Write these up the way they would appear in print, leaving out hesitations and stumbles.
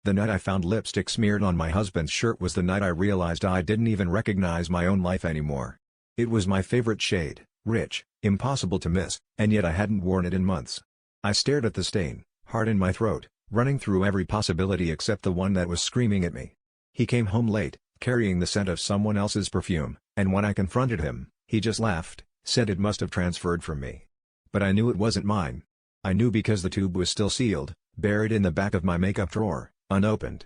The night I found lipstick smeared on my husband's shirt was the night I realized I didn't even recognize my own life anymore. It was my favorite shade, rich, impossible to miss, and yet I hadn't worn it in months. I stared at the stain, heart in my throat, running through every possibility except the one that was screaming at me. He came home late, carrying the scent of someone else's perfume, and when I confronted him, he just laughed, said it must have transferred from me. But I knew it wasn't mine. I knew because the tube was still sealed, buried in the back of my makeup drawer, unopened.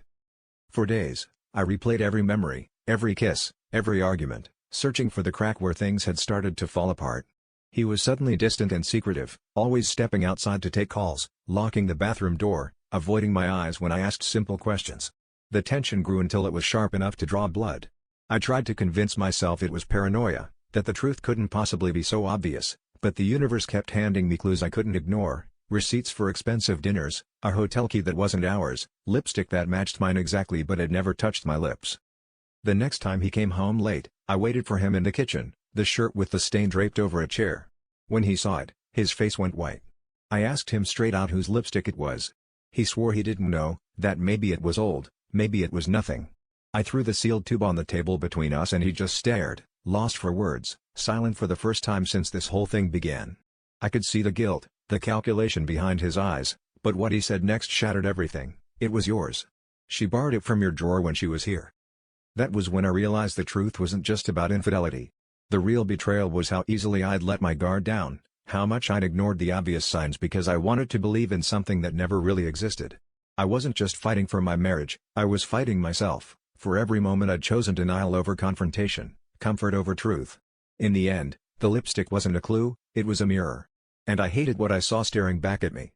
For days, I replayed every memory, every kiss, every argument, searching for the crack where things had started to fall apart. He was suddenly distant and secretive, always stepping outside to take calls, locking the bathroom door, avoiding my eyes when I asked simple questions. The tension grew until it was sharp enough to draw blood. I tried to convince myself it was paranoia, that the truth couldn't possibly be so obvious, but the universe kept handing me clues I couldn't ignore: receipts for expensive dinners, a hotel key that wasn't ours, lipstick that matched mine exactly but had never touched my lips. The next time he came home late, I waited for him in the kitchen, the shirt with the stain draped over a chair. When he saw it, his face went white. I asked him straight out whose lipstick it was. He swore he didn't know, that maybe it was old, maybe it was nothing. I threw the sealed tube on the table between us and he just stared, lost for words, silent for the first time since this whole thing began. I could see the guilt, the calculation behind his eyes, but what he said next shattered everything. It was yours. She borrowed it from your drawer when she was here. That was when I realized the truth wasn't just about infidelity. The real betrayal was how easily I'd let my guard down, how much I'd ignored the obvious signs because I wanted to believe in something that never really existed. I wasn't just fighting for my marriage, I was fighting myself. For every moment I'd chosen denial over confrontation, comfort over truth. In the end, the lipstick wasn't a clue, it was a mirror. And I hated what I saw staring back at me.